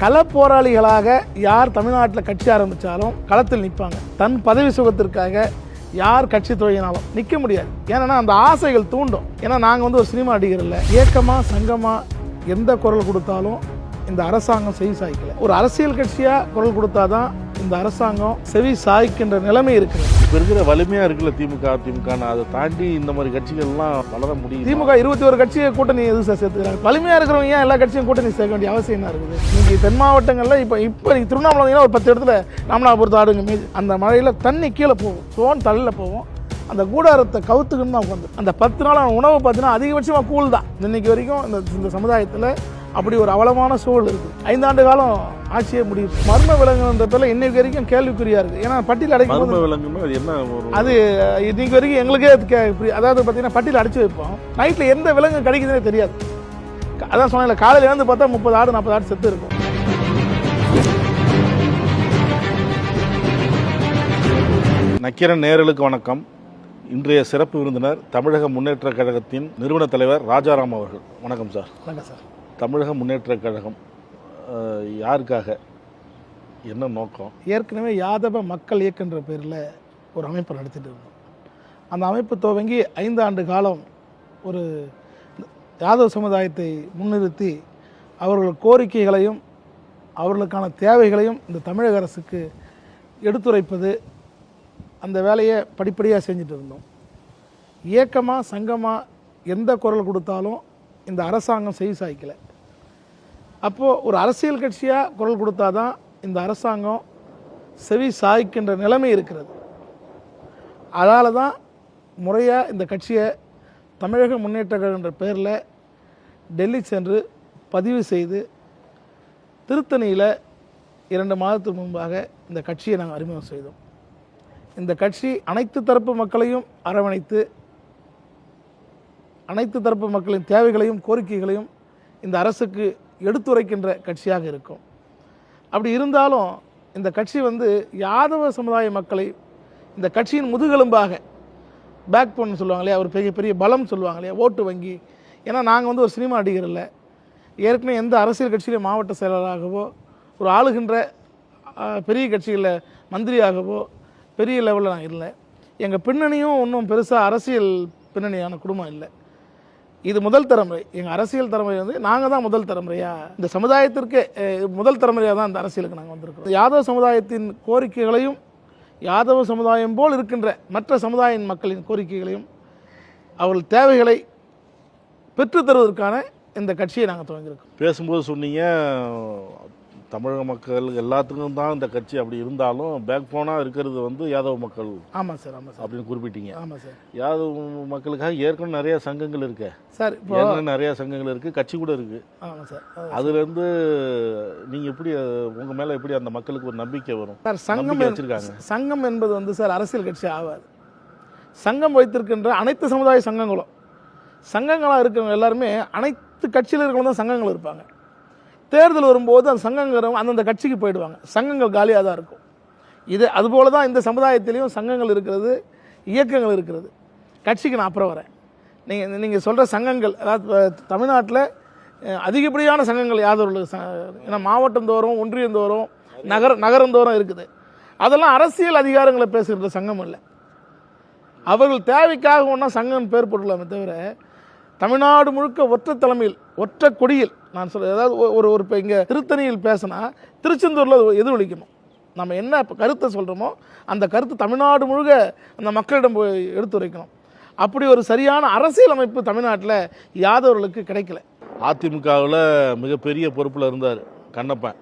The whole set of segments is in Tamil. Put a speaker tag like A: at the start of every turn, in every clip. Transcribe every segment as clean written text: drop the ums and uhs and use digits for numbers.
A: கள போராளிகளாக யார் தமிழ்நாட்டில் கட்சி ஆரம்பித்தாலும் களத்தில் நிற்பாங்க. தன் பதவி சுகத்திற்காக யார் கட்சி துவங்கினாலும் நிற்க முடியாது. ஏன்னா அந்த ஆசைகள் தூண்டும். ஏன்னா நாங்கள் ஒரு சினிமா நடிகர் இல்லை, இயக்கமாக சங்கமாக எந்த குரல் கொடுத்தாலும் இந்த அரசாங்கம் செவி சாய்க்கல. ஒரு அரசியல் கட்சியாக குரல் கொடுத்தாதான் இந்த அரசாங்கம் செவி சாய்க்கின்ற நிலைமை இருக்குது.
B: இப்போ இருக்கிற வலிமையாக இருக்குல்ல திமுக அதை தாண்டி இந்த மாதிரி கட்சிகள்லாம் வளர முடியும்.
A: திமுக 21 கட்சியை கூட்டணி எது சேர்த்துக்கிறாங்க? வலிமையாக இருக்கிறவங்க ஏன் எல்லா கட்சியும் கூட்டணி சேர்க்க வேண்டிய அவசியம் என்ன இருக்குது? நீங்கள் தென் மாவட்டங்களில் இப்போ நீங்கள் திருவண்ணாமலை ஒரு 10 இடத்துல ராமநாதபுரத்து ஆடுங்க அந்த மழையில் தண்ணி கீழே போகும், சோன் தலையில் போகும். அந்த கூடாரத்தை கவுத்துக்குன்னு தான் உட்காந்து அந்த 10 நாள் உணவு பார்த்தீங்கன்னா அதிகபட்சமாக கூழ் தான். இன்னைக்கு வரைக்கும் இந்த சமுதாயத்தில் அப்படி ஒரு அவலமான சூழல் இருக்குது. 5 ஆண்டு காலம் ஆட்சியே முடியும். மர்ம விலங்குன்ற பேரில் இன்னைக்கு வரைக்கும் கேள்விக்குறியா இருக்குது. ஏன்னா பட்டியல் அடைக்கும் அது இன்னைக்கு வரைக்கும் எங்களுக்கே அதாவது பார்த்தீங்கன்னா பட்டியல் அடைச்சி வைப்போம். நைட்டில் எந்த விலங்கு கிடைக்குதுன்னே தெரியாது. அதான் சொன்னால காலையில் இருந்து பார்த்தா 30 ஆடு 40 ஆடு செத்து இருக்கும்.
B: நக்கீரன் நேயர்களுக்கு வணக்கம். இன்றைய சிறப்பு விருந்தினர் தமிழக முன்னேற்ற கழகத்தின் நிறுவன தலைவர் ராஜாராம் அவர்கள். வணக்கம் சார்.
A: வணக்கம் சார்.
B: தமிழக முன்னேற்ற கழகம் யாருக்காக, என்ன நோக்கம்?
A: ஏற்கனவே யாதவ மக்கள் இயக்கன்ற பேரில் ஒரு அமைப்பு நடத்திட்டு இருந்தோம். அந்த அமைப்பு துவங்கி 5 ஆண்டு காலம் ஒரு யாதவ சமுதாயத்தை முன்னிறுத்தி அவர்கள் கோரிக்கைகளையும் அவர்களுக்கான தேவைகளையும் இந்த தமிழக அரசுக்கு எடுத்துரைப்பது, அந்த வேலையை படிப்படியாக செஞ்சுட்டு இருந்தோம். இயக்கமாக சங்கமாக எந்த குரல் கொடுத்தாலும் இந்த அரசாங்கம் செவி சாய்க்கலை. அப்போது ஒரு அரசியல் கட்சியாக குரல் கொடுத்தாதான் இந்த அரசாங்கம் செவி சாய்க்கின்ற நிலைமை இருக்கிறது. அதால் தான் முறையாக இந்த கட்சியை தமிழக முன்னேற்ற கழகன்ற பேரில் டெல்லி சென்று பதிவு செய்து திருத்தணியில் 2 மாதத்துக்கு முன்பாக இந்த கட்சியை நாங்கள் அறிமுகம் செய்தோம். இந்த கட்சி அனைத்து தரப்பு மக்களையும் அரவணைத்து அனைத்து தரப்பு மக்களின் தேவைகளையும் கோரிக்கைகளையும் இந்த அரசுக்கு எடுத்துரைக்கின்ற கட்சியாக இருக்கும். அப்படி இருந்தாலும் இந்த கட்சி யாதவ சமுதாய மக்களை இந்த கட்சியின் முதுகெலும்பாக பேக் போன் சொல்லுவாங்க இல்லையா, ஒரு பெரிய பெரிய பலம் சொல்லுவாங்க இல்லையா, ஓட்டு வங்கி. ஏன்னா நாங்கள் ஒரு சினிமா நடிகர் இல்லை, ஏற்கனவே எந்த அரசியல் கட்சியிலே மாவட்ட செயலராகவோ ஒரு ஆளுகின்ற பெரிய கட்சிகளில் மந்திரியாகவோ பெரிய லெவலில் நான் இல்லை. எங்கள் பின்னணியும் ஒன்றும் பெருசாக அரசியல் பின்னணியான குடும்பம் இல்லை. இது முதல் தலைமுறை. எங்கள் அரசியல் தலைமுறை நாங்கள் தான் முதல் தலைமுறையாக இந்த சமுதாயத்திற்கு முதல் தலைமுறையாக தான் இந்த அரசியலுக்கு நாங்கள் வந்திருக்கோம். யாதவ சமுதாயத்தின் கோரிக்கைகளையும் யாதவ சமுதாயம் போல் இருக்கின்ற மற்ற சமுதாய மக்களின் கோரிக்கைகளையும் அவர்கள் தேவைகளை பெற்றுத்தருவதற்கான இந்த கட்சியை நாங்கள் துவங்கியிருக்கோம்.
B: பேசும்போது சொன்னீங்க தமிழக மக்கள் எல்லாத்துக்கும் தான் இந்த கட்சி, அப்படி இருந்தாலும் பேக் போனாக இருக்கிறது யாதவ மக்கள்.
A: ஆமாம் சார், ஆமாம் சார்
B: அப்படின்னு குறிப்பிட்டீங்க.
A: ஆமாம் சார்.
B: யாதவ மக்களுக்காக ஏற்கனவே நிறைய சங்கங்கள் இருக்கு
A: சார்,
B: இப்போ நிறைய சங்கங்கள் இருக்குது, கட்சி கூட இருக்குது.
A: ஆமாம் சார்.
B: அதுலேருந்து நீங்கள் எப்படி உங்கள் மேலே எப்படி அந்த மக்களுக்கு ஒரு நம்பிக்கை வரும்
A: சார்? சங்கம்
B: வச்சுருக்காங்க.
A: சங்கம் என்பது சார் அரசியல் கட்சி ஆகாது. சங்கம் வைத்திருக்கின்ற அனைத்து சமுதாய சங்கங்களும் சங்கங்களாக இருக்கிறவங்க எல்லாருமே அனைத்து கட்சியில் இருக்கிறவங்க தான் சங்கங்கள் இருப்பாங்க. தேர்தல் வரும்போது அந்த சங்கங்கள் அந்தந்த கட்சிக்கு போயிடுவாங்க, சங்கங்கள் காலியாக தான் இருக்கும். இது அதுபோல தான் இந்த சமுதாயத்திலையும் சங்கங்கள் இருக்கிறது, இயக்கங்கள் இருக்கிறது. கட்சிக்கு நான் அப்புறம் வரேன். நீங்கள் சொல்கிற சங்கங்கள், அதாவது தமிழ்நாட்டில் அதிகப்படியான சங்கங்கள் யாதவர்களுக்கு, ஏன்னா மாவட்டந்தோறும் ஒன்றியந்தோறும் நகரந்தோறும் இருக்குது. அதெல்லாம் அரசியல் அதிகாரங்களை பேசுகிற சங்கம் இல்லை. அவர்கள் தேவைக்காக ஒன்றா சங்கம் பேர் போட்டுக்கலாமே தவிர தமிழ்நாடு முழுக்க ஒற்றை தலைமையில் ஒற்றை கொடியில் நான் சொல்ல, அதாவது ஒரு இப்போ இங்கே திருத்தணியில் பேசினா திருச்செந்தூரில் எதிரொலிக்கணும். நம்ம என்ன இப்போ கருத்தை சொல்கிறோமோ அந்த கருத்து தமிழ்நாடு முழுக்க அந்த மக்களிடம் போய் எடுத்துரைக்கணும். அப்படி ஒரு சரியான அரசியல் அமைப்பு தமிழ்நாட்டில் யாதவர்களுக்கு கிடைக்கல.
B: அதிமுகவில் மிகப்பெரிய பொறுப்பில் இருந்தார் கண்ணப்பன்,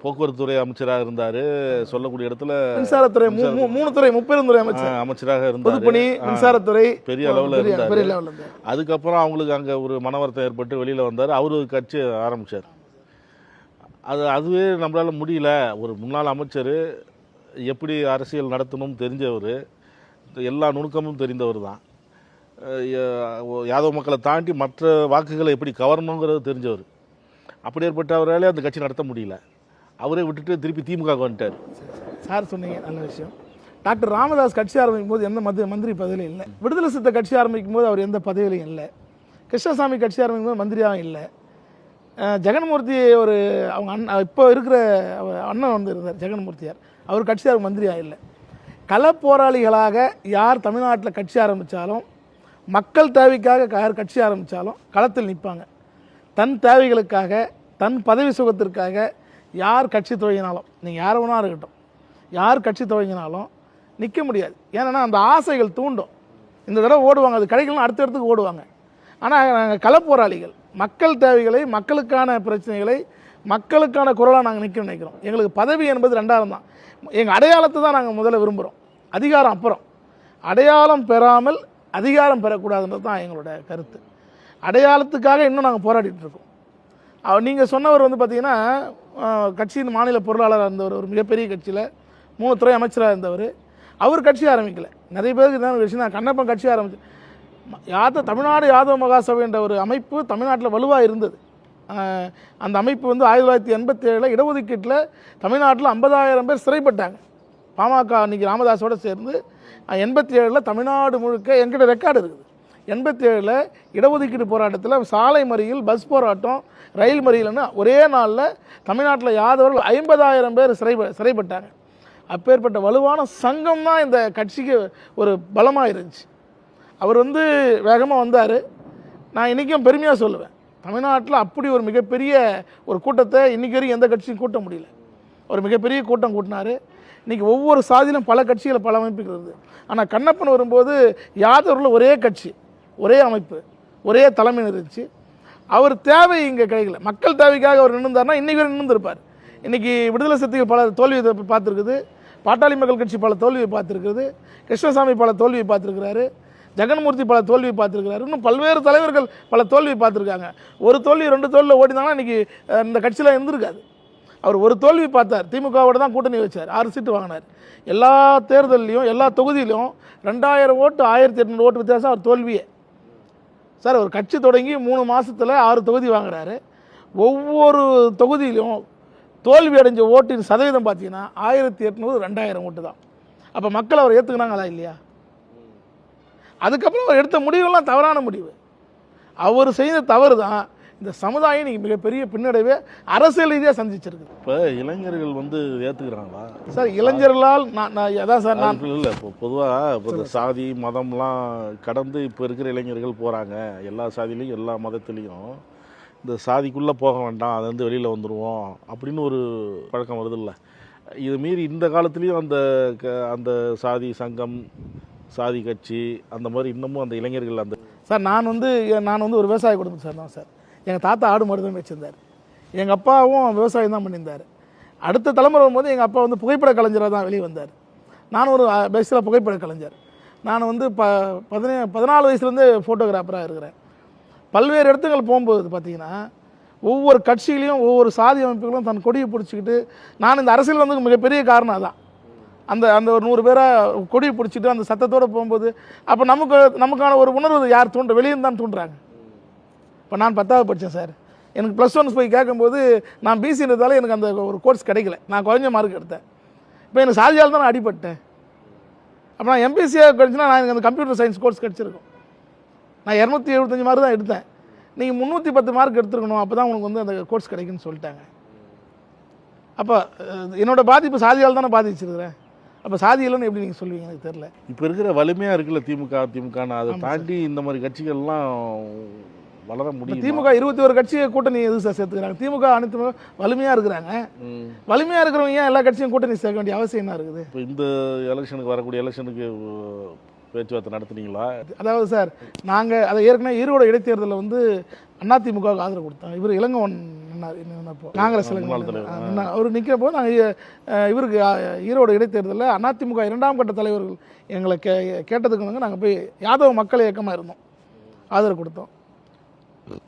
B: போக்குவரத்துறை அமைச்சராக இருந்தார். சொல்லக்கூடிய இடத்துல
A: மின்சாரத்துறை 3 துறை முப்பெருந்துறை
B: அமைச்சராக இருந்தார்.
A: பொதுப்பணி, மின்சாரத்துறை
B: பெரிய அளவில் இருந்தார். அதுக்கப்புறம் அவங்களுக்கு அங்கே ஒரு மனவருத்தம் ஏற்பட்டு வெளியில் வந்தார். அவரு கட்சி ஆரம்பித்தார். அதுவே நம்மளால் முடியல. ஒரு முன்னாள் அமைச்சர், எப்படி அரசியல் நடத்தணும்னு தெரிஞ்சவர், எல்லா நுணுக்கமும் தெரிந்தவர் தான். யாதவ மக்களை தாண்டி மற்ற வாக்குகளை எப்படி கவரணுங்கிறது தெரிஞ்சவர். அப்படி ஏற்பட்ட அவராலே அந்த கட்சி நடத்த முடியல. அவரே விட்டுட்டு திருப்பி திமுக வந்துட்டார்.
A: சார் சொன்னீங்க, நல்ல விஷயம். டாக்டர் ராமதாஸ் கட்சி ஆரம்பிக்கும் போது எந்த மந்திரி பதவியிலும் இல்லை. விடுதலை சிறுத்தை கட்சி ஆரம்பிக்கும் போது அவர் எந்த பதவியிலையும் இல்லை. கிருஷ்ணசாமி கட்சி ஆரம்பிக்கும் போது மந்திரியாகவும் இல்லை. ஜெகன்மூர்த்தி ஒரு அவங்க இப்போ இருக்கிற அண்ணன் வந்து இருந்தார் ஜெகன்மூர்த்தியார், அவர் கட்சியார் மந்திரியாக இல்லை. களப்போராளிகளாக யார் தமிழ்நாட்டில் கட்சி ஆரம்பித்தாலும், மக்கள் தேவைக்காக யார் கட்சி ஆரம்பித்தாலும் களத்தில் நிற்பாங்க. தன் தேவைகளுக்காக, தன் பதவி சுகத்திற்காக யார் கட்சி துவங்கினாலும், நீங்கள் யார் வேணா இருக்கட்டும், யார் கட்சி துவங்கினாலும் நிற்க முடியாது. ஏன்னா அந்த ஆசைகள் தூண்டும். இந்த தடவை ஓடுவாங்க, அது கிடைக்கலாம் அடுத்த இடத்துக்கு ஓடுவாங்க. ஆனால் நாங்கள் களப்போராளிகள், மக்கள் தேவைகளை, மக்களுக்கான பிரச்சனைகளை, மக்களுக்கான குரலாக நாங்கள் நிற்க நினைக்கிறோம். எங்களுக்கு பதவி என்பது ரெண்டாவது தான். எங்கள் அடையாளத்தை தான் நாங்கள் முதல்ல விரும்புகிறோம், அதிகாரம் அப்புறம். அடையாளம் பெறாமல் அதிகாரம் பெறக்கூடாதுன்றது தான் எங்களோட கருத்து. அடையாளத்துக்காக இன்னும் நாங்கள் போராடிட்டு இருக்கோம். நீங்கள் சொன்னவர் வந்து பார்த்தீங்கன்னா கட்சியின் மாநில பொருளாளராக இருந்தவர், ஒரு மிகப்பெரிய கட்சியில் 3 துறை அமைச்சராக இருந்தவர். அவர் கட்சி ஆரம்பிக்கல. நிறைய பேருக்கு இதான் விஷயம். நான் கண்ணப்பன் கட்சி ஆரம்பித்தேன். தமிழ்நாடு யாதவ மகாசபை என்ற ஒரு அமைப்பு தமிழ்நாட்டில் வலுவாக இருந்தது. அந்த அமைப்பு வந்து 1987 இடஒதுக்கீட்டில் தமிழ்நாட்டில் 50,000 பேர் சிறைப்பட்டாங்க. பாமக அன்றைக்கி ராமதாஸோடு சேர்ந்து 87 தமிழ்நாடு முழுக்க என்கிட்ட ரெக்கார்டு இருக்குது. 87 இடஒதுக்கீடு போராட்டத்தில் சாலை மறியல், பஸ் போராட்டம், ரயில் மறியல்னு ஒரே நாளில் தமிழ்நாட்டில் யாதவர்கள் 50,000 பேர் சிறைப்பட்டாங்க. அப்பேற்பட்ட வலுவான சங்கம் தான் இந்த கட்சிக்கு ஒரு பலமாக இருந்துச்சு. அவர் வந்து வேகமாக வந்தார். நான் இன்றைக்கும் பெருமையாக சொல்லுவேன், தமிழ்நாட்டில் அப்படி ஒரு மிகப்பெரிய ஒரு கூட்டத்தை இன்றைக்கி வரைக்கும் எந்த கட்சியும் கூட்ட முடியல. ஒரு மிகப்பெரிய கூட்டம் கூட்டினார். இன்றைக்கி ஒவ்வொரு சாதியிலும் பல கட்சிகள், பல அமைப்புகள் இருக்குது. ஆனால் கண்ணப்பன் வரும்போது யாதவர்கள் ஒரே கட்சி, ஒரே அமைப்பு, ஒரே தலைமை இருந்துச்சு. அவர் தேவை இங்கே கிடைக்கல. மக்கள் தேவைக்காக அவர் நின்றுந்தார்னா இன்றைக்கி வரை நின்றுருப்பார். இன்றைக்கி விடுதலை சிறுத்தைகள் பல தோல்வியை பார்த்துருக்குது, பாட்டாளி மக்கள் கட்சி பல தோல்வியை பார்த்துருக்குது, கிருஷ்ணசாமி பல தோல்வியை பார்த்துருக்கிறாரு, ஜெகன்மூர்த்தி பல தோல்வியை பார்த்துருக்கிறாரு, இன்னும் பல்வேறு தலைவர்கள் பல தோல்வியை பார்த்துருக்காங்க. ஒரு தோல்வி 2 தோல்வியில் ஓடினாங்கன்னா இன்றைக்கி இந்த கட்சியில் இருந்திருக்காது. அவர் ஒரு தோல்வி பார்த்தார், திமுகவோட தான் கூட்டணி வச்சார், 6 சீட்டு வாங்கினார். எல்லா தேர்தலையும் எல்லா தொகுதியிலும் 2000 ஓட்டு 1800 ஓட்டு வித்தியாசம் அவர் தோல்வியே. சார், ஒரு கட்சி தொடங்கி 3 மாதத்தில் 6 தொகுதி வாங்குறாரு. ஒவ்வொரு தொகுதியிலும் தோல்வி அடைஞ்ச ஓட்டின் சதவீதம் பார்த்தீங்கன்னா 1800 2000 ஓட்டு தான். அப்போ மக்கள் அவர் ஏற்றுக்கினாங்களா இல்லையா? அதுக்கப்புறம் அவர் எடுத்த முடிவுலாம் தவறான முடிவு. அவர் செய்த தவறு தான் இந்த சமுதாயம் நீங்கள் மிகப்பெரிய பின்னடைவே அரசியல் ரீதியாக சந்திச்சிருக்கு.
B: இப்போ இளைஞர்கள் வந்து ஏற்றுக்கிறாங்களா
A: சார்? இளைஞர்களால் நான் அதான் சார், நான்
B: இல்லை, இப்போ பொதுவாக இப்போ இந்த சாதி மதம்லாம் கடந்து இப்போ இருக்கிற இளைஞர்கள் போகிறாங்க. எல்லா சாதியிலையும் எல்லா மதத்துலேயும் இந்த சாதிக்குள்ளே போக வேண்டாம், அது வந்து வெளியில் வந்துடுவோம் அப்படின்னு ஒரு பழக்கம் வருது இல்லை? இது மீறி இந்த காலத்துலேயும் அந்த சாதி சங்கம், சாதி கட்சி, அந்த மாதிரி இன்னமும் அந்த இளைஞர்கள் அந்த
A: சார், நான் வந்து ஒரு விவசாய குடும்பம் சார் தான் சார். எங்கள் தாத்தா ஆடு மாடு தான் வச்சுருந்தார். எங்கள் அப்பாவும் விவசாயம் தான் பண்ணியிருந்தார். அடுத்த தலைமுறை வரும்போது எங்கள் அப்பா வந்து புகைப்பட கலைஞராக தான் வெளியே வந்தார். நான் ஒரு பேஸில் புகைப்பட கலைஞர். நான் வந்து 14 வயசுலேருந்து ஃபோட்டோகிராஃபராக இருக்கிறேன். பல்வேறு இடத்துகள் போகும்போது பார்த்தீங்கன்னா ஒவ்வொரு கட்சியிலையும் ஒவ்வொரு சாதி அமைப்புகளும் தன் கொடியை பிடிச்சிக்கிட்டு, நான் இந்த அரசியல் வந்து மிகப்பெரிய காரணம் தான். அந்த ஒரு 100 பேரை கொடியை பிடிச்சிட்டு அந்த சத்தத்தோடு போகும்போது அப்போ நமக்கான ஒரு உணர்வு யார் வெளியே தான் தூண்டுறாங்க. இப்போ நான் 10வது படித்தேன் சார். எனக்கு +1 போய் கேட்கும்போது நான் பிசின்றதால எனக்கு அந்த ஒரு கோர்ஸ் கிடைக்கல, நான் குறைஞ்ச மார்க் எடுத்தேன். இப்போ எனக்கு சாதியால் தான் நான் அடிபட்டேன். அப்போ நான் எம்பிசியாக கிடைச்சுன்னா நான் எனக்கு அந்த கம்ப்யூட்டர் சயின்ஸ் கோர்ஸ் கிடச்சிருக்கும். நான் 275 மார்க் தான் எடுத்தேன். நீங்கள் 310 மார்க் எடுத்துருக்கணும், அப்போ தான் உனக்கு வந்து அந்த கோர்ஸ் கிடைக்குன்னு சொல்லிட்டாங்க. அப்போ என்னோடய பாதிப்பு சாதியால் தானே பாதிச்சிருக்கிறேன். அப்போ சாதி இல்லைன்னு எப்படி நீங்கள் சொல்லுவீங்க? எனக்கு தெரியல.
B: இப்போ இருக்கிற வலிமையாக இருக்குல்ல திமுகன்னு, அதை தாண்டி இந்த மாதிரி கட்சிகள்லாம் வளர முடியும்.
A: திமுக 21 கட்சியை கூட்டணி எது சார் சேர்த்துக்கிறாங்க? திமுக அனைத்து வலிமையாக இருக்கிறாங்க. வலிமையாக இருக்கிறவங்க ஏன் எல்லா கட்சியும் கூட்டணி சேர்க்க வேண்டிய அவசியம் என்ன இருக்குது?
B: இப்போ இந்த எலெக்ஷனுக்கு வரக்கூடிய எலெக்ஷனுக்கு பேச்சுவார்த்தை நடத்துனீங்களா?
A: அதாவது சார், நாங்கள் அதை ஏற்கனவே ஈரோடு இடைத்தேர்தலில் வந்து அதிமுகவுக்கு ஆதரவு கொடுத்தோம். இவர் இளங்கோவன் காங்கிரஸ் அவர் நிற்கிறப்போ நாங்கள் இவருக்கு ஈரோடு இடைத்தேர்தலில் அதிமுக 2ஆம் கட்ட தலைவர்கள் எங்களை கேட்டதுக்கு நாங்கள் போய் யாதவ மக்கள் இயக்கமாக இருந்தோம், ஆதரவு கொடுத்தோம்.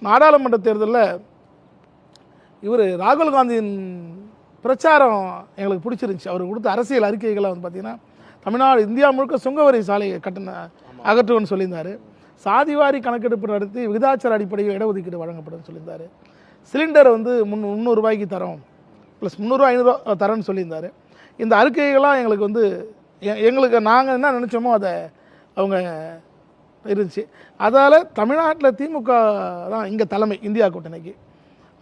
A: நாடாளுமன்ற தேர்தலில் இவர் ராகுல் காந்தியின் பிரச்சாரம் எங்களுக்கு பிடிச்சிருந்துச்சி. அவர் கொடுத்த அரசியல் அறிக்கைகளை வந்து பார்த்திங்கன்னா தமிழ்நாடு இந்தியா முழுக்க சுங்கவரி சாலை அகற்றுவன்னு சொல்லியிருந்தார். சாதிவாரி கணக்கெடுப்பு நடத்தி விகிதாச்சார அடிப்படையில் இடஒதுக்கீடு வழங்கப்படும் சொல்லியிருந்தார். சிலிண்டரை வந்து 300 ரூபாய்க்கு தரோம், ப்ளஸ் 300 500 தரோன்னு சொல்லியிருந்தார். இந்த அறிக்கைகள்லாம் எங்களுக்கு வந்து எங்களுக்கு நாங்கள் என்ன நினச்சோமோ அதை அவங்க இருந்துச்சு. அதால் தமிழ்நாட்டில் திமுக தான் இங்கே தலைமை, இந்தியா கூட்டணிக்கு.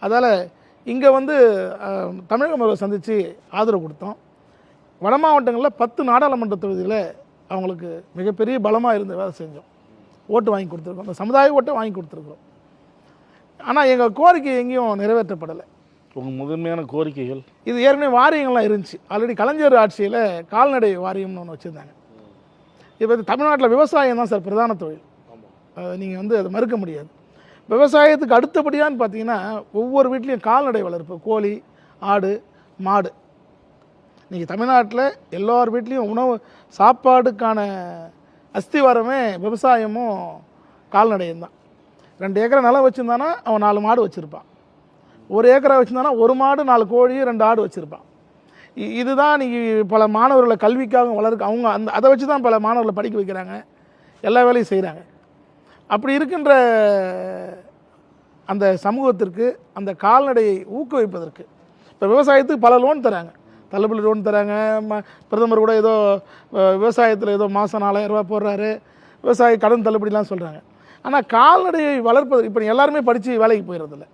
A: அதால் இங்கே வந்து தமிழக முதல்வர் சந்தித்து ஆதரவு கொடுத்தோம். வட மாவட்டங்களில் 10 நாடாளுமன்ற தொகுதியில் அவங்களுக்கு மிகப்பெரிய பலமாக இருந்து வேலை செஞ்சோம். ஓட்டு வாங்கி கொடுத்துருக்கோம். அந்த சமுதாய ஓட்டை வாங்கி கொடுத்துருக்கோம். ஆனால் எங்கள் கோரிக்கை எங்கேயும் நிறைவேற்றப்படலை.
B: உங்கள் முதன்மையான கோரிக்கைகள்
A: இது ஏற்கனவே வாரியங்கள்லாம் இருந்துச்சு. ஆல்ரெடி கலைஞர் ஆட்சியில் கால்நடை வாரியம்னு ஒன்று வச்சுருந்தாங்க. இப்போ தமிழ்நாட்டில் விவசாயம் தான் சார் பிரதான தொழில். நீங்கள் வந்து அதை மறுக்க முடியாது. விவசாயத்துக்கு அடுத்தபடியான்னு பார்த்தீங்கன்னா ஒவ்வொரு வீட்லேயும் கால்நடை வளர்ப்பு, கோழி, ஆடு, மாடு. நீங்கள் தமிழ்நாட்டில் எல்லார் வீட்லேயும் உணவு சாப்பாடுக்கான அஸ்திவாரமே விவசாயமும் கால்நடையும் தான். 2 ஏக்கரை நிலம் வச்சுருந்தானா அவன் 4 மாடு வச்சுருப்பான். 1 ஏக்கரை வச்சுருந்தானா 1 மாடு 4 கோழி 2 ஆடு வச்சுருப்பான். இதுதான் நீங்கள் பல மாணவர்களை கல்விக்காக வளர்க்க அவங்க அதை வச்சு தான் பல மாணவர்களை படிக்க வைக்கிறாங்க, எல்லா வேலையும் செய்கிறாங்க. அப்படி இருக்கின்ற அந்த சமூகத்திற்கு அந்த கால்நடையை ஊக்குவிப்பதற்கு இப்போ விவசாயத்துக்கு பல லோன் தராங்க, தள்ளுபடி லோன் தராங்க. பிரதமர் கூட ஏதோ விவசாயத்தில் ஏதோ மாதம் 4000 ரூபா போடுறாரு, விவசாய கடன் தள்ளுபடிலாம் சொல்கிறாங்க. ஆனால் கால்நடையை வளர்ப்பது இப்போ எல்லாருமே படித்து வேலைக்கு போயிடுறதில்ல.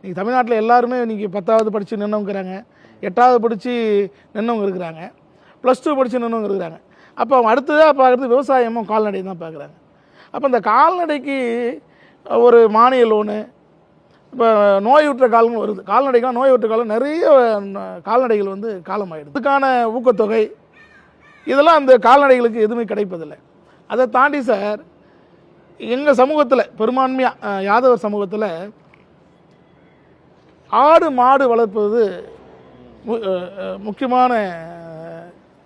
A: நீங்கள் தமிழ்நாட்டில் எல்லாருமே இன்றைக்கி 10வது படித்து நின்றவங்க இருக்கிறாங்க, 8வது படித்து நின்றவங்க இருக்கிறாங்க, +2 படித்து நின்றவங்க இருக்கிறாங்க. அப்போ அவங்க அடுத்ததாக பார்க்குறது விவசாயமும் கால்நடையும் தான் பார்க்குறாங்க. அப்போ இந்த கால்நடைக்கு ஒரு மானிய லோனு, இப்போ நோயுற்ற காலங்கள் வருது, கால்நடைக்கெலாம் நோயுற்ற காலம் நிறைய கால்நடைகள் வந்து காலமாகிடுது. இதுக்கான ஊக்கத்தொகை இதெல்லாம் அந்த கால்நடைகளுக்கு எதுவுமே கிடைப்பதில்லை. அதை தாண்டி சார் எங்கள் சமூகத்தில் பெரும்பான்மையாக யாதவர் சமூகத்தில் ஆடு மாடு வளர்ப்பது முக்கியமான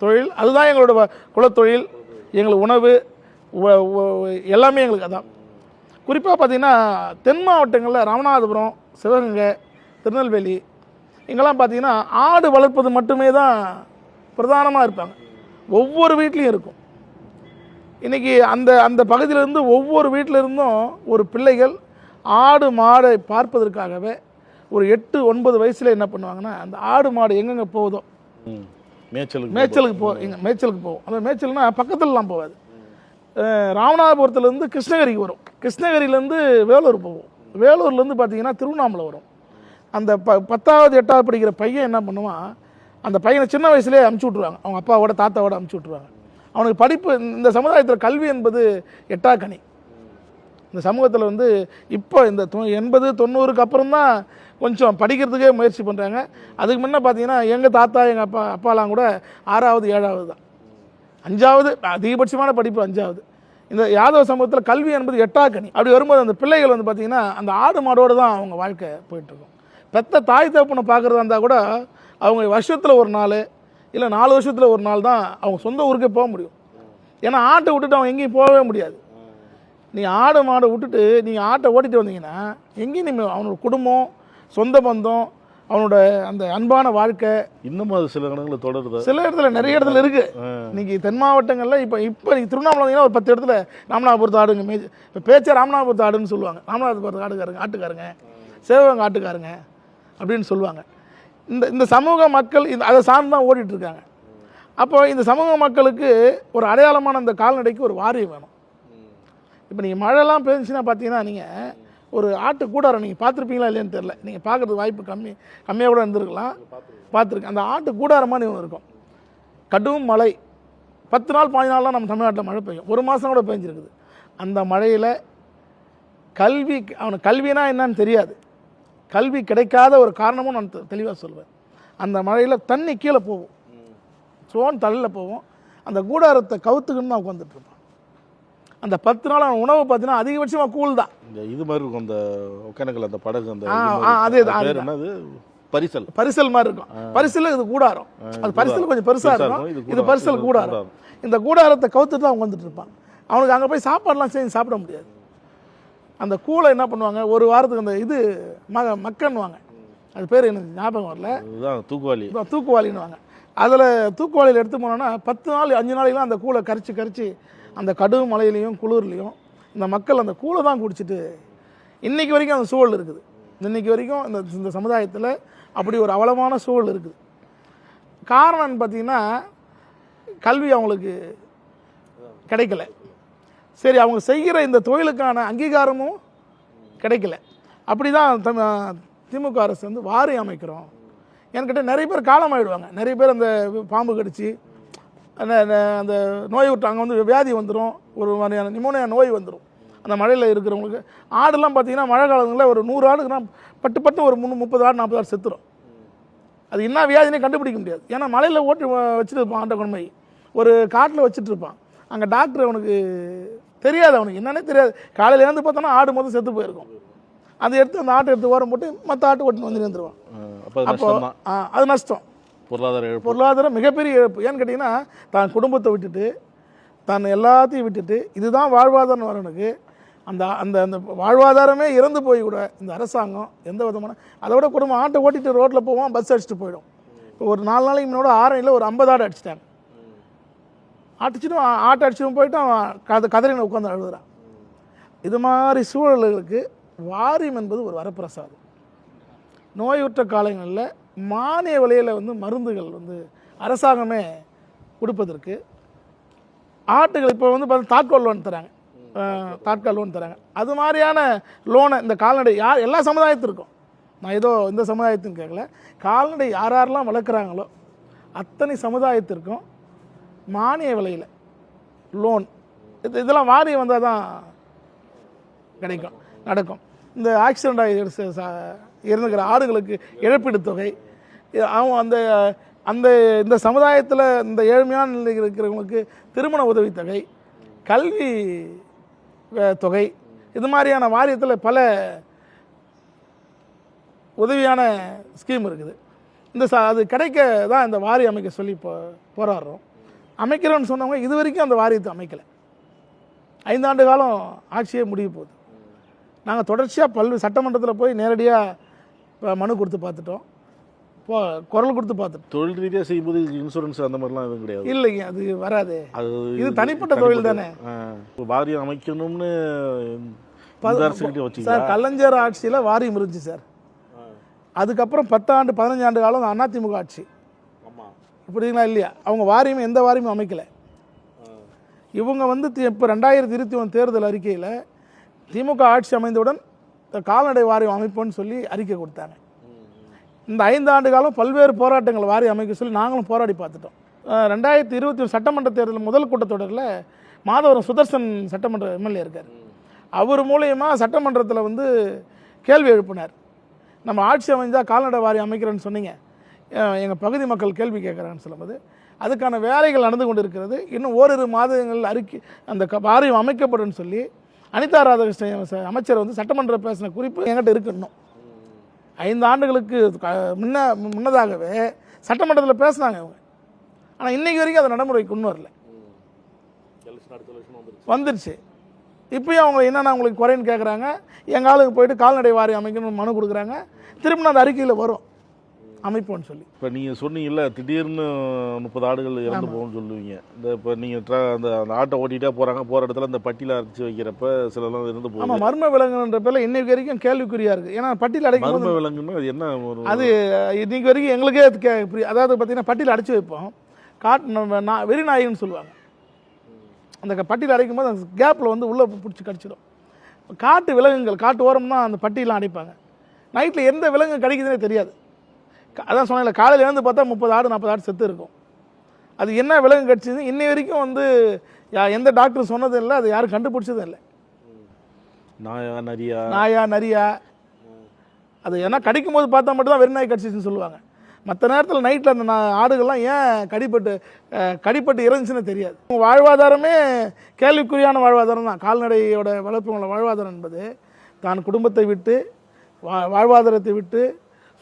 A: தொழில். அதுதான் எங்களோட குலத்தொழில், எங்களுக்கு உணவு எல்லாமே எங்களுக்கு அதான். குறிப்பாக பார்த்திங்கன்னா தென் மாவட்டங்களில் ராமநாதபுரம், சிவகங்கை, திருநெல்வேலி இங்கெல்லாம் பார்த்திங்கன்னா ஆடு வளர்ப்பது மட்டுமே தான் பிரதானமாக இருப்பாங்க. ஒவ்வொரு வீட்லேயும் இருக்கும். இன்றைக்கி அந்த அந்த பகுதியிலேருந்து ஒவ்வொரு வீட்டிலிருந்தும் ஒரு பிள்ளைகள் ஆடு மாடை பார்ப்பதற்காகவே ஒரு 8-9 வயசில் என்ன பண்ணுவாங்கன்னா அந்த ஆடு மாடு எங்கெங்கே போகுதோ மேய்ச்சலுக்கு போகும். அந்த மேய்ச்சல்னால் பக்கத்துலலாம் போகாது. ராமநாதபுரத்துலேருந்து கிருஷ்ணகிரிக்கு வரும், கிருஷ்ணகிரியிலேருந்து வேலூர் போகும், வேலூர்லேருந்து பார்த்திங்கன்னா திருவண்ணாமலை வரும். அந்த 10வது 8வது படிக்கிற பையன் என்ன பண்ணுவான், அந்த பையனை சின்ன வயசுலேயே அமுச்சு விட்ருவாங்க, அவங்க அப்பாவோட தாத்தாவோட அமுச்சு விட்ருவாங்க. அவனுக்கு படிப்பு இந்த சமுதாயத்தில் கல்வி என்பது எட்டாக்கனி. இந்த சமூகத்தில் வந்து இப்போ இந்த 80-90க்கு அப்புறம் தான் கொஞ்சம் படிக்கிறதுக்கே முயற்சி பண்ணுறாங்க. அதுக்கு முன்னே பார்த்தீங்கன்னா எங்கள் தாத்தா எங்கள் அப்பாலாம் கூட 6வது 7வது தான், 5வது அதிகபட்சமான படிப்பு 5வது. இந்த யாதவ சமூகத்தில் கல்வி என்பது எட்டாக்கனி. அப்படி வரும்போது அந்த பிள்ளைகள் வந்து பார்த்திங்கன்னா அந்த ஆடு மாடோடு தான் அவங்க வாழ்க்கை போயிட்டுருக்கும். பெத்த தாய் தகப்பனை பார்க்குறதா இருந்தால் கூட அவங்க வருஷத்தில் ஒரு நாள் இல்லை 4 வருஷத்தில் ஒரு நாள் தான் அவங்க சொந்த ஊருக்கே போக முடியும். ஏன்னா ஆட்டை விட்டுட்டு அவங்க எங்கேயும் போகவே முடியாது. நீங்கள் ஆடு மாடை விட்டுட்டு நீங்கள் ஆட்டை ஓட்டிகிட்டு வந்தீங்கன்னா எங்கேயும் நீங்கள் அவனோட குடும்பம், சொந்த பந்தம், அவனோட அந்த அன்பான வாழ்க்கை
B: இன்னும் அது சில இடங்களில் தொடருது.
A: சில இடத்துல நிறைய இடத்துல இருக்குது. இன்றைக்கி தென் மாவட்டங்களில் இப்போ நீங்கள் திருவண்ணாமலை வந்தீங்கன்னா ஒரு 10 இடத்துல ராமநாதபுரத்து ஆடுங்க இப்போ பேச்சே ராமநாதபுரத்து ஆடுன்னு சொல்லுவாங்க. ராமநாதபுரத்து ஆட்டுக்காரங்க, சிவகங்கை ஆட்டுக்காரங்க அப்படின்னு சொல்லுவாங்க. இந்த சமூக மக்கள் அதை சார்ந்து தான் ஓடிட்டுருக்காங்க. அப்போ இந்த சமூக மக்களுக்கு ஒரு அடையாளமான அந்த கால்நடைக்கு ஒரு வாரியம் வேணும். இப்போ நீங்கள் மழைலாம் பெஞ்சுன்னா பார்த்தீங்கன்னா நீங்கள் ஒரு ஆட்டு கூடாரம் நீங்கள் பார்த்துருப்பீங்களா இல்லைன்னு தெரில, நீங்கள் பார்க்குறதுக்கு வாய்ப்பு கம்மியாக கூட இருந்திருக்கலாம், பார்த்துருக்கேன். அந்த ஆட்டு கூடாரமாக ஒன்று இருக்கும். கடும் மழை 10 நாள் 15 நாள்லாம் நம்ம தமிழ்நாட்டில் மழை பெய்யும், 1 மாதம் கூட பெஞ்சிருக்குது. அந்த மழையில் அவனுக்கு கல்வினா என்னன்னு தெரியாது, கல்வி கிடைக்காத ஒரு காரணமும் நான் தெளிவாக சொல்வேன். அந்த மழையில் தண்ணி கீழே போகும், சோன் தலையில் போகும், அந்த கூடாரத்தை கவுத்துக்குன்னு தான் உட்காந்துட்ருப்பான். அந்த 10 நாள் அவன் உணவு பார்த்தீங்கன்னா அதிகபட்சமாக கூழ் தான்.
B: இந்த இது மாதிரி இருக்கும், அந்த ஒகேனக்கல் அந்த படகு, அந்த
A: அதே
B: என்னது
A: பரிசல் மாதிரி இருக்கும். பரிசல் இது கூடாரம், அது பரிசல் கொஞ்சம் பெருசாக இருக்கும், இது பரிசல் கூடாரம். இந்த கூடாரத்தை கவுத்துட்டு தான் வந்துட்டு இருப்பான். அவனுக்கு அங்கே போய் சாப்பாடுலாம் செஞ்சு சாப்பிட முடியாது. அந்த கூழை என்ன பண்ணுவாங்க, ஒரு வாரத்துக்கு அந்த இது மக்கன்னுவாங்க, அது பேர் எனக்கு ஞாபகம் வரல, தூக்குவாளின்னுவாங்க. அதில் தூக்குவாளியில் எடுத்து போனோன்னா 10 நாள் 5 நாளைக்கெலாம் அந்த கூழை கரிச்சு அந்த கடும் மழையிலையும் குளிர்லையும் இந்த மக்கள் அந்த கூழை தான் குடிச்சிட்டு இன்றைக்கி வரைக்கும் அந்த சூழல் இருக்குது. இன்றைக்கி வரைக்கும் இந்த சமுதாயத்தில் அப்படி ஒரு அவலமான சூழல் இருக்குது. காரணம்னு பார்த்திங்கன்னா கல்வி அவங்களுக்கு கிடைக்கல. சரி, அவங்க செய்கிற இந்த தொழிலுக்கான அங்கீகாரமும் கிடைக்கல. அப்படி தான் திமுக அரசு வந்து வாரியம் அமைக்கிறோம். என்கிட்ட நிறைய பேர் காலமாயிடுவாங்க, நிறைய பேர் அந்த பாம்பு கடிச்சு அந்த நோய் விட்டு அங்கே வந்து வியாதி வந்துடும், ஒரு மாதிரியான நிமோனியா நோய் வந்துடும் அந்த மழையில் இருக்கிறவங்களுக்கு. ஆடுலாம் பார்த்தீங்கன்னா மழை காலங்களில் ஒரு 100 ஆடுக்குனா பட்டு ஒரு 30 ஆடு 40 ஆடு செத்துரும். அது என்ன வியாதினே கண்டுபிடிக்க முடியாது. ஏன்னா மலையில் ஓட்டு வச்சுட்டு இருப்பான், ஆட்டை கொண்டு போய் ஒரு காட்டில் வச்சுட்டு இருப்பான். அங்கே டாக்டர் அவனுக்கு தெரியாது, அவனுக்கு என்னன்னே தெரியாது. காலையில் இருந்து பார்த்தோன்னா ஆடு மொத்தம் செத்து போயிருக்கும். அதை எடுத்து அந்த ஆட்டை எடுத்து ஓரம் போட்டு மற்ற ஆட்டு ஓட்டு வந்து வந்துடுவான். அப்போ அது நஷ்டம், பொருளாதாரம் மிகப்பெரிய இழப்பு. ஏன்னு கேட்டிங்கன்னா தான் குடும்பத்தை விட்டுட்டு தான் எல்லாத்தையும் விட்டுட்டு இதுதான் வாழ்வாதாரம் வரனுக்கு அந்த அந்த அந்த வாழ்வாதாரமே இறந்து போய் கூட இந்த அரசாங்கம் எந்த விதமான அதை விட குடும்பம் ஆட்டை ஓட்டிட்டு ரோட்டில் போவான், பஸ் அடிச்சுட்டு போயிடும். இப்போ ஒரு 4 நாளைக்கு முன்னோட ஆரணியில் ஒரு 50 ஆடு அடிச்சிட்டாங்க. ஆட்டை அடிச்சுட்டு போயிட்டு அவன் கதறின உட்காந்து அழுகுறான். இது மாதிரி சூழல்களுக்கு வாரியம் என்பது ஒரு வரப்பிரசாதம். நோயுற்ற காலங்களில் மானிய விலையில் வந்து மருந்துகள் வந்து அரசாங்கமே கொடுப்பதற்கு ஆட்டுகள் இப்போ வந்து தாட்கோல் லோன் தராங்க, தாட்கால் லோன் தராங்க. அது மாதிரியான லோனை இந்த கால்நடை எல்லா சமுதாயத்திற்கும், நான் ஏதோ இந்த சமுதாயத்தின்னு கேட்கல, கால்நடை யாரெல்லாம் வளர்க்குறாங்களோ அத்தனை சமுதாயத்திற்கும் மானிய விலையில் லோன் இதெல்லாம் வாரியம் வந்தால் தான் கிடைக்கும், நடக்கும். இந்த ஆக்சிடெண்ட் ஆகி இறந்துக்கிற ஆடுகளுக்கு இழப்பீடு தொகை, அவங்க அந்த அந்த இந்த சமுதாயத்தில் இந்த ஏழ்மையான நிலையில் இருக்கிறவங்களுக்கு திருமண உதவித்தொகை, கல்வி தொகை, இது மாதிரியான வாரியத்தில் பல உதவியான ஸ்கீம் இருக்குது. அது கிடைக்க தான் இந்த வாரியம் அமைக்க சொல்லி போராடுறோம். அமைக்கிறோன்னு சொன்னவங்க இது வரைக்கும் அந்த வாரியத்தை அமைக்கலை. 5 ஆண்டு காலம் ஆட்சியே முடிய போகுது. நாங்கள் தொடர்ச்சியாக சட்டமன்றத்தில் போய் நேரடியாக மனு கொடுத்து பார்த்துட்டோம், குரல் கொடுத்து பார்த்துட்டோம்.
B: தொழில் ரீதியாக செய்யும்போது இன்சூரன்ஸ் அந்த மாதிரிலாம் எதுவும் கிடையாது.
A: இல்லைங்க, அது வராது. இது தனிப்பட்ட தொழில் தானே.
B: வாரியம் அமைக்கணும்னு
A: சார் கலைஞர் ஆட்சியில் வாரியம் இருந்துச்சு சார். அதுக்கப்புறம் 10 ஆண்டு 15 ஆண்டு காலம் அதிமுக ஆட்சி. இப்படிங்களா இல்லையா? அவங்க வாரியம் எந்த வாரியமும் அமைக்கலை. இவங்க வந்து இப்போ 2021 தேர்தல் அறிக்கையில் திமுக ஆட்சி அமைந்தவுடன் கால்நடை வாரியம் அமைப்போன்னு சொல்லி அறிக்கை கொடுத்தாங்க. இந்த 5 ஆண்டு காலம் பல்வேறு போராட்டங்கள் வாரியம் அமைக்க சொல்லி நாங்களும் போராடி பார்த்துட்டோம். 2021 சட்டமன்ற தேர்தல் முதல் கூட்டத்தொடரில் மாதவரம் சுதர்சன் சட்டமன்ற எம்எல்ஏ இருக்கார். அவர் மூலயமா சட்டமன்றத்தில் வந்து கேள்வி எழுப்பினார். நம்ம ஆட்சி அமைஞ்சால் கால்நடை வாரியம் அமைக்கிறேன்னு சொன்னீங்க, எங்கள் பகுதி மக்கள் கேள்வி கேட்குறாங்கன்னு சொல்லும்போது அதுக்கான வேலைகள் நடந்து கொண்டு இருக்கிறது, இன்னும் ஓரிரு மாதங்கள் அறிக்கை அந்த வாரியம் அமைக்கப்படும் சொல்லி அனிதா ராதாகிருஷ்ணன் அமைச்சர் வந்து சட்டமன்ற பேசின குறிப்பு என்கிட்ட இருக்கு. இன்னும் 5 ஆண்டுகளுக்கு முன்னதாகவே சட்டமன்றத்தில் பேசினாங்க அவங்க. ஆனால் இன்றைக்கி வரைக்கும் அது நடைமுறைக்கு கொண்டு வரல. வந்துடுச்சு. இப்போயும் அவங்க என்னென்ன அவங்களுக்கு குறைன்னு கேட்குறாங்க. எங்கள் ஆளுக்கு போயிட்டு கால்நடை வாரியம் அமைக்கணும்னு மனு கொடுக்குறாங்க. திரும்ப அந்த அறிக்கையில் வரும் அமைப்போன்னு சொல்லி.
B: இப்போ நீங்கள் சொன்னீங்கல்ல திடீர்னு 30 ஆடுகள் இறந்து போகும்னு சொல்லுவீங்க. இந்த இப்போ நீங்கள் அந்த ஆட்டை ஓட்டிகிட்டே போகிற இடத்துல அந்த பட்டியில் அரைச்சி வைக்கிறப்ப சிலலாம் இருந்து போகும்.
A: ஆமாம், மர்ம விலங்குன்ற பேரில் இன்னைக்கு வரைக்கும் கேள்விக்குறியாக இருக்குது. ஏன்னா பட்டியில் அடைக்கும்
B: மர்ம விலங்குன்னா அது என்ன?
A: அது இன்னைக்கு வரைக்கும் எங்களுக்கே அதாவது பார்த்தீங்கன்னா பட்டியில் அடைச்சி வைப்போம், வெறி நாயின்னு சொல்லுவாங்க. அந்த பட்டியில் அடைக்கும் போது அந்த கேப்பில் வந்து உள்ளே பிடிச்சி கடிச்சிடும். காட்டு விலங்குகள் காட்டு ஓரம் தான் அந்த பட்டியெலாம் அடைப்பாங்க. நைட்டில் எந்த விலங்கு கடிக்குதுன்னே தெரியாது. அதான் சொன்னேன்ல, காலையில் எழுந்து பார்த்தா 30 ஆடு 40 ஆடு செத்து இருக்கும். அது என்ன விலங்கு கடிச்சது இன்னை வரைக்கும் வந்து எந்த டாக்டர் சொன்னதும் இல்லை, அது யாரும் கண்டுபிடிச்சதும் இல்லை. நாயா நரியா அது ஏன்னா கடிக்கும் போது பார்த்தா மட்டும் தான் வெறிநாய் கடிச்சிச்சுன்னு சொல்லுவாங்க. மற்ற நேரத்தில் நைட்டில் அந்த ஆடுகள்லாம் ஏன் கடிப்பட்டு இறந்துச்சுன்னு தெரியாது. வாழ்வாதாரமே கேள்விக்குறியான வாழ்வாதாரம் தான். கால்நடையோட வளர்ப்புங்களோட வாழ்வாதாரம் என்பது தான் குடும்பத்தை விட்டு வாழ்வாதாரத்தை விட்டு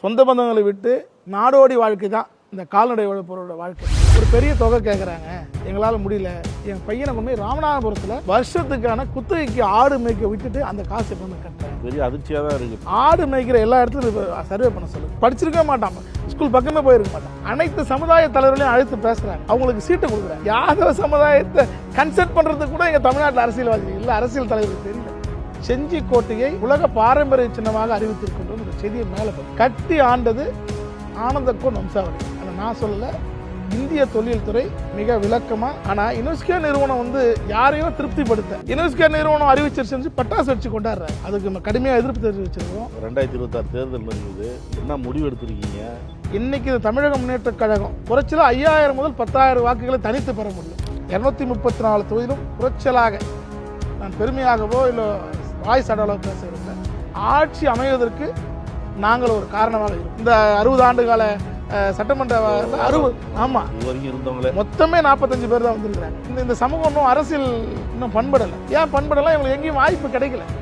A: சொந்த பந்தங்களை விட்டு நாடோடி வாழ்க்கை தான் இந்த கால்நடை வளர்ப்பவரோட வாழ்க்கை. ஒரு பெரிய தொகை கேட்குறாங்க, எங்களால் முடியல. என் பையனை கொண்டு போய் ராமநாதபுரத்தில் வருஷத்துக்கான குத்தகைக்கு ஆடு மேய்க்க விட்டுட்டு அந்த காசு எப்போ கட்டுறேன்.
B: பெரிய அதிர்ச்சியாக தான் இருக்குது.
A: ஆடு மேய்க்கிற எல்லா இடத்துலையும் சர்வே பண்ண சொல்லுங்க. படிச்சிருக்க மாட்டான், ஸ்கூல் பக்கமே போயிருக்க மாட்டான். அனைத்து சமுதாய தலைவர்களையும் அழைத்து பேசுகிறாங்க, அவங்களுக்கு சீட்டை கொடுக்குறாங்க. யாதவ சமுதாயத்தை கன்சல்ட் பண்ணுறதுக்கு கூட எங்கள் தமிழ்நாட்டில் அரசியல்வாதி இல்லை, அரசியல் தலைவருக்கு தெரியல. செஞ்சி கோட்டையை உலக பாரம்பரிய சின்னமாக அறிவித்திருக்கின்ற ஒரு செய்தியை மேலே கட்டி ஆண்டது ஆனந்தக்கோன் வம்சாவளி. அதை நான் சொல்லலை, இந்திய தொழில்துறை மிக விளக்கமா, ஆனா யுனெஸ்கோ நிறுவனம் வந்து யாரையும் திருப்திப்படுத்த யுனெஸ்கோ நிறுவனம் அறிவிச்சிருச்சு பட்டாசு வச்சு கொண்டாடுறாரு. அதுக்கு கடுமையாக எதிர்ப்பு தெரிவிச்சிருக்கோம்.
B: 2026 தேர்தல் இருக்குது, என்ன முடிவு எடுத்திருக்கீங்க?
A: இன்னைக்கு இந்த தமிழக முன்னேற்ற கழகம் குறைச்சலாக 5000 முதல் 10,000 வாக்குகளை தனித்து பெற முடியும். 234 தொகுதியிலும் குறைச்சலாக, நான் பெருமையாகவோ இல்லை வாய்ஸ் அடவலோ பேசவில்லை, ஆட்சி அமைவதற்கு நாங்கள் ஒரு காரணமாக இருக்கும். இந்த 60 ஆண்டு கால சட்டமன்ற 60 ஆமாம்
B: இதுவரைக்கும் இருந்தவங்களே
A: மொத்தமே 45 பேர் தான் வந்திருக்கிறாங்க. இந்த சமூகம் இன்னும் அரசியல் இன்னும் பண்படலை. ஏன் பண்படலாம்? இவங்களுக்கு எங்கேயும் வாய்ப்பு கிடைக்கல.